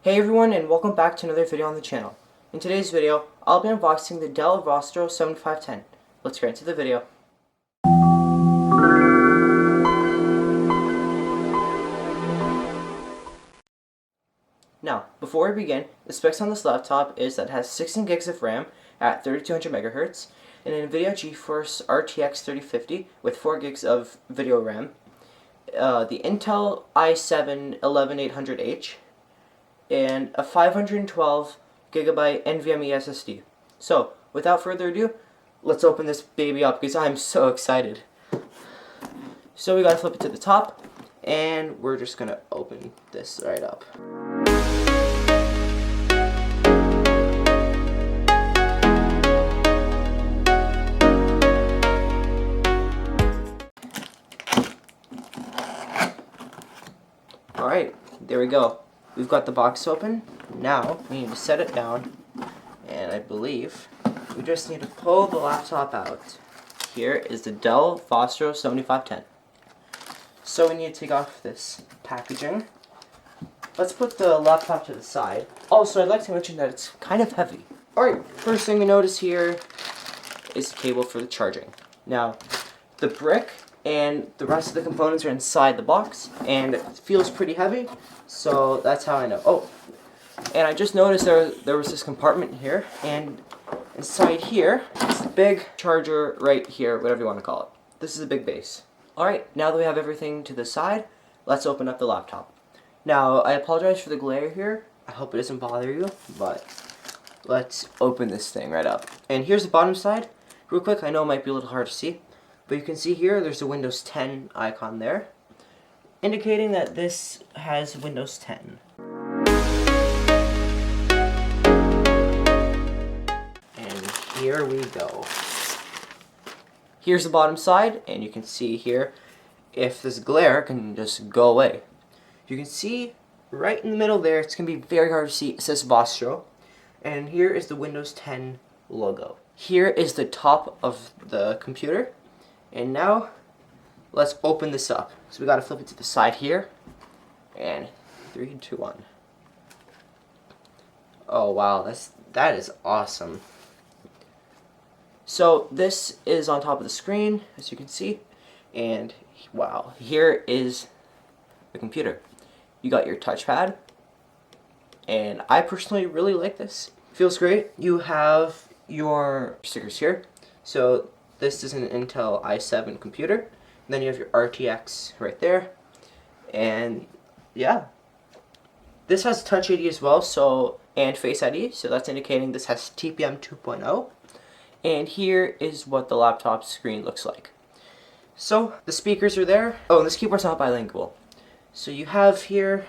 Hey everyone, and welcome back to another video on the channel. In today's video, I'll be unboxing the Dell Vostro 7510. Let's get into the video. Now, before we begin, the specs on this laptop is that it has 16 gigs of RAM at 3200 MHz, and an NVIDIA GeForce RTX 3050 with 4 gigs of video RAM, the Intel i7 11800H, and a 512 gigabyte NVMe SSD. So, without further ado, let's open this baby up because I'm so excited. So we gotta flip it to the top, and we're just gonna open this right up. Alright, there we go. We've got the box open. Now we need to set it down, and I believe we just need to pull the laptop out. Here is the Dell Vostro 7510. So we need to take off this packaging. Let's put the laptop to the side. Also, I'd like to mention that it's kind of heavy. Alright, first thing we notice here is the cable for the charging. Now, the brick and the rest of the components are inside the box, and it feels pretty heavy, so that's how I know. Oh, and I just noticed there was this compartment here, and inside here is the big charger right here, whatever you want to call it. This is a big base. Alright, now that we have everything to the side, let's open up the laptop. Now, I apologize for the glare here. I hope it doesn't bother you, but let's open this thing right up. And here's the bottom side. Real quick, I know it might be a little hard to see, but you can see here there's a Windows 10 icon there, indicating that this has Windows 10. And here we go. Here's the bottom side, and you can see here if this glare can just go away. You can see right in the middle there, it's going to be very hard to see, it says Vostro, and here is the Windows 10 logo. Here is the top of the computer. And now, let's open this up. So we gotta flip it to the side here. And 3, 2, 1. Oh wow, that is awesome. So this is on top of the screen, as you can see. And wow, here is the computer. You got your touchpad. And I personally really like this. Feels great. You have your stickers here. So this is an Intel i7 computer. And then you have your RTX right there. And yeah. This has Touch ID as well, and Face ID, so that's indicating this has TPM 2.0. And here is what the laptop screen looks like. So the speakers are there. Oh, and this keyboard's not bilingual. So you have here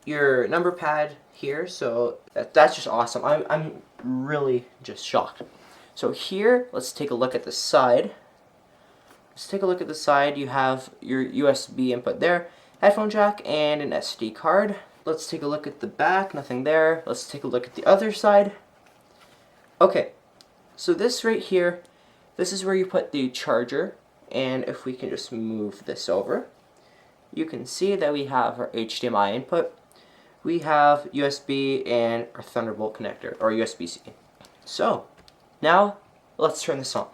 your number pad here, so that's just awesome. I'm really just shocked. So here, let's take a look at the side. Let's take a look at the side. You have your USB input there, headphone jack, and an SD card. Let's take a look at the back, nothing there. Let's take a look at the other side. Okay, so this right here, this is where you put the charger, and if we can just move this over, you can see that we have our HDMI input. We have USB and our Thunderbolt connector, or USB-C. So, now, let's turn this on.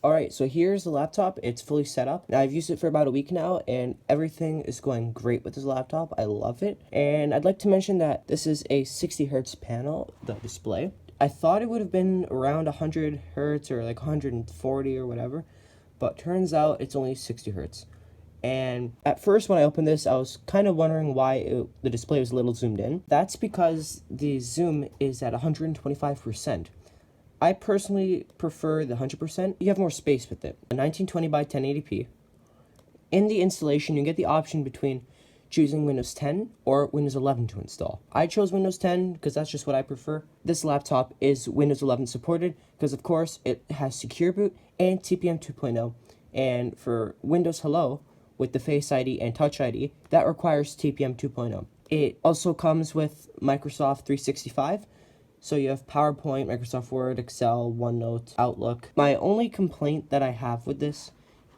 Alright, so here's the laptop. It's fully set up. Now, I've used it for about a week now, and everything is going great with this laptop. I love it. And I'd like to mention that this is a 60 hertz panel, the display. I thought it would have been around 100 hertz or like 140 or whatever, but turns out it's only 60 hertz. And at first when I opened this, I was kind of wondering why the display was a little zoomed in. That's because the zoom is at 125%. I personally prefer the 100%. You have more space with it. A 1920 by 1080p. In the installation, you get the option between choosing Windows 10 or Windows 11 to install. I chose Windows 10 because that's just what I prefer. This laptop is Windows 11 supported because, of course, it has Secure Boot and TPM 2.0. And for Windows Hello, with the Face ID and Touch ID, that requires TPM 2.0. It also comes with Microsoft 365, so you have PowerPoint, Microsoft Word, Excel, OneNote, Outlook. My only complaint that I have with this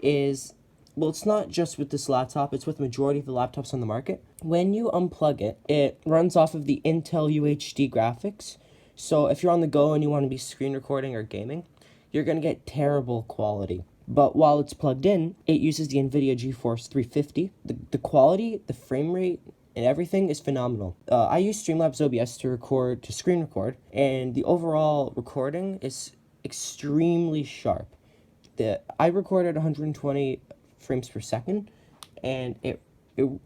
is, well, it's not just with this laptop, it's with the majority of the laptops on the market. When you unplug it, it runs off of the Intel UHD graphics, so if you're on the go and you want to be screen recording or gaming, you're going to get terrible quality. But while it's plugged in, it uses the NVIDIA GeForce 350. The quality, the frame rate, and everything is phenomenal. I use Streamlabs OBS to screen record, and the overall recording is extremely sharp. I recorded 120 frames per second, and it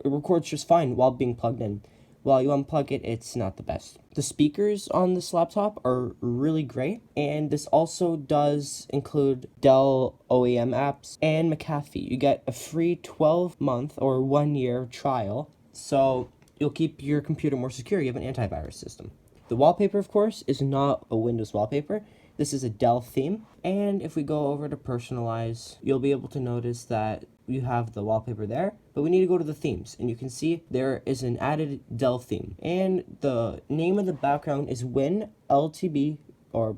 records just fine while being plugged in. While you unplug it, it's not the best. The speakers on this laptop are really great, and this also does include Dell OEM apps and McAfee. You get a free 12-month or 1-year trial, so you'll keep your computer more secure. You have an antivirus system. The wallpaper, of course, is not a Windows wallpaper. This is a Dell theme, and if we go over to personalize, you'll be able to notice that you have the wallpaper there, but we need to go to the themes, and you can see there is an added Dell theme, and the name of the background is Win LTB or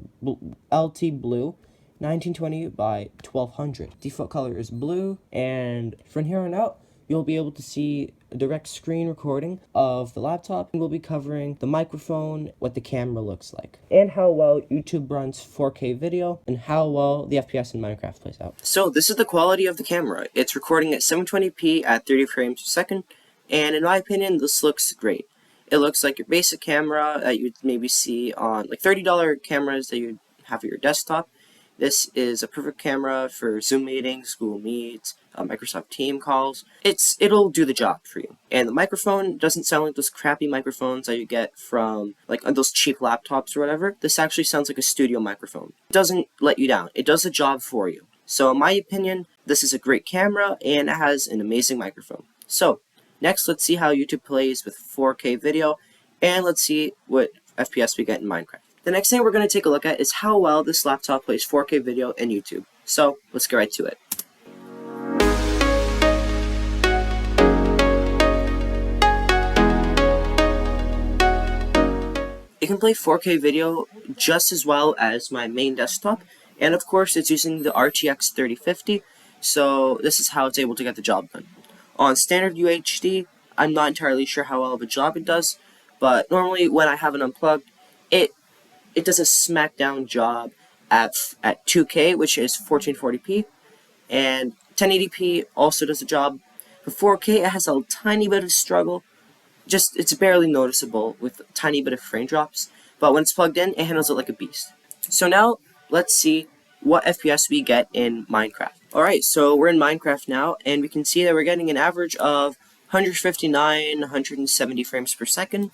LT Blue 1920 by 1200. Default color is blue, and from here on out, you'll be able to see a direct screen recording of the laptop, and we'll be covering the microphone, what the camera looks like, and how well YouTube runs 4K video, and how well the FPS in Minecraft plays out. So this is the quality of the camera. It's recording at 720p at 30 frames per second, and in my opinion, this looks great. It looks like your basic camera that you'd maybe see on like $30 cameras that you'd have for your desktop. This is a perfect camera for Zoom meetings, Google Meets, Microsoft Team calls. It'll do the job for you. And the microphone doesn't sound like those crappy microphones that you get from like those cheap laptops or whatever. This actually sounds like a studio microphone. It doesn't let you down. It does the job for you. So in my opinion, this is a great camera and it has an amazing microphone. So next, let's see how YouTube plays with 4K video, and let's see what FPS we get in Minecraft. The next thing we're going to take a look at is how well this laptop plays 4K video in YouTube. So let's get right to it. It can play 4K video just as well as my main desktop, and of course it's using the RTX 3050, so this is how it's able to get the job done. On standard UHD, I'm not entirely sure how well of a job it does, but normally when I have it unplugged, it does a smackdown job at 2K, which is 1440p, and 1080p also does the job. For 4K, it has a tiny bit of struggle. It's barely noticeable with a tiny bit of frame drops, but when it's plugged in, it handles it like a beast. So now, let's see what FPS we get in Minecraft. Alright, so we're in Minecraft now, and we can see that we're getting an average of 159, 170 frames per second.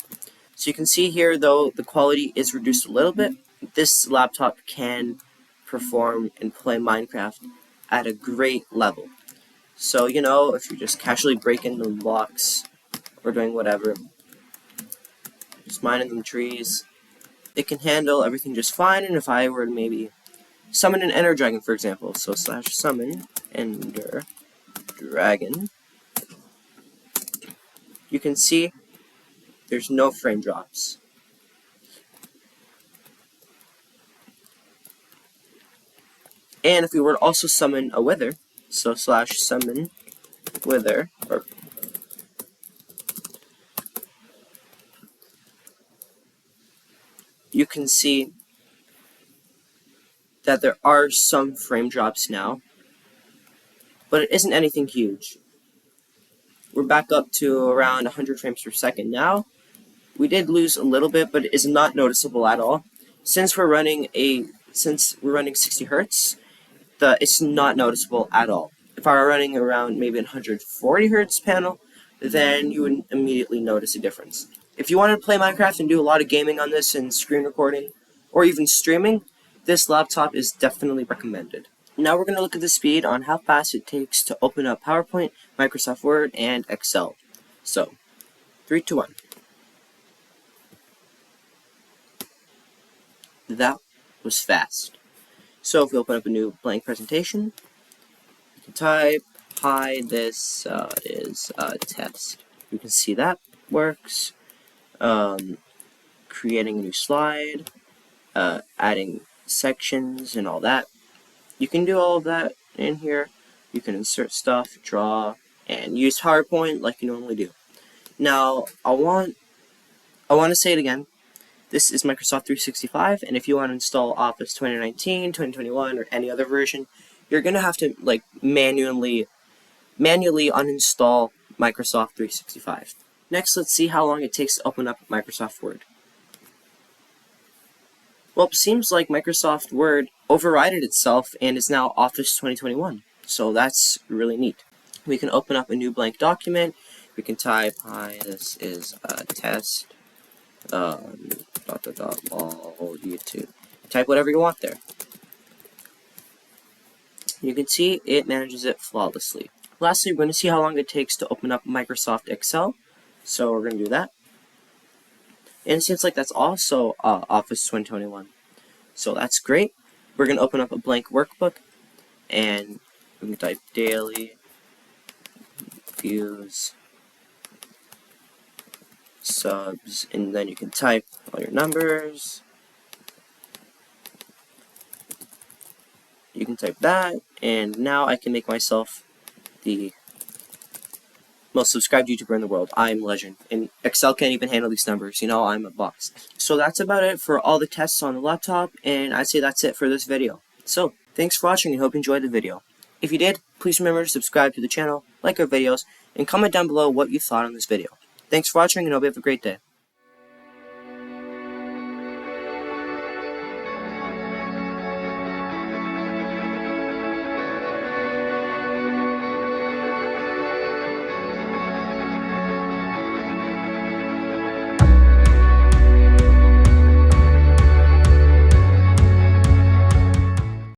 So you can see here, though, the quality is reduced a little bit. This laptop can perform and play Minecraft at a great level. So, you know, if you're just casually breaking the blocks or doing whatever, just mining them trees, it can handle everything just fine. And if I were to maybe summon an Ender Dragon, for example, so /summon Ender Dragon, you can see there's no frame drops. And if we were to also summon a Wither, so /summon Wither, or you can see that there are some frame drops now, but it isn't anything huge. We're back up to around 100 frames per second now. We did lose a little bit, but it is not noticeable at all. Since we're running 60 Hertz, it's not noticeable at all. if I were running around maybe 140 hertz panel, then you would immediately notice a difference. If you wanted to play Minecraft and do a lot of gaming on this and screen recording, or even streaming, this laptop is definitely recommended. Now we're going to look at the speed on how fast it takes to open up PowerPoint, Microsoft Word, and Excel. So, 3, 2, 1. That was fast. So if we open up a new blank presentation, you can type, hi, this is a test. You can see that works. Creating a new slide, adding sections and all that. You can do all of that in here. You can insert stuff, draw, and use PowerPoint like you normally do. Now, I want to say it again. This is Microsoft 365, and if you want to install Office 2019, 2021, or any other version, you're going to have to manually uninstall Microsoft 365. Next, let's see how long it takes to open up Microsoft Word. Well, it seems like Microsoft Word overrided itself and is now Office 2021, so that's really neat. We can open up a new blank document. We can type, hi, this is a test. All YouTube. Type whatever you want there. You can see it manages it flawlessly. Lastly, we're going to see how long it takes to open up Microsoft Excel. So we're going to do that. And it seems like that's also Office 2021. So that's great. We're going to open up a blank workbook. And we can type daily views subs, and then you can type all your numbers. You can type that, and now I can make myself the most subscribed YouTuber in the world. I'm legend, and Excel can't even handle these numbers. You know, I'm a boss. So that's about it for all the tests on the laptop, and I'd say that's it for this video. So, thanks for watching, and hope you enjoyed the video. If you did, please remember to subscribe to the channel, like our videos, and comment down below what you thought on this video. Thanks for watching, and hope you have a great day.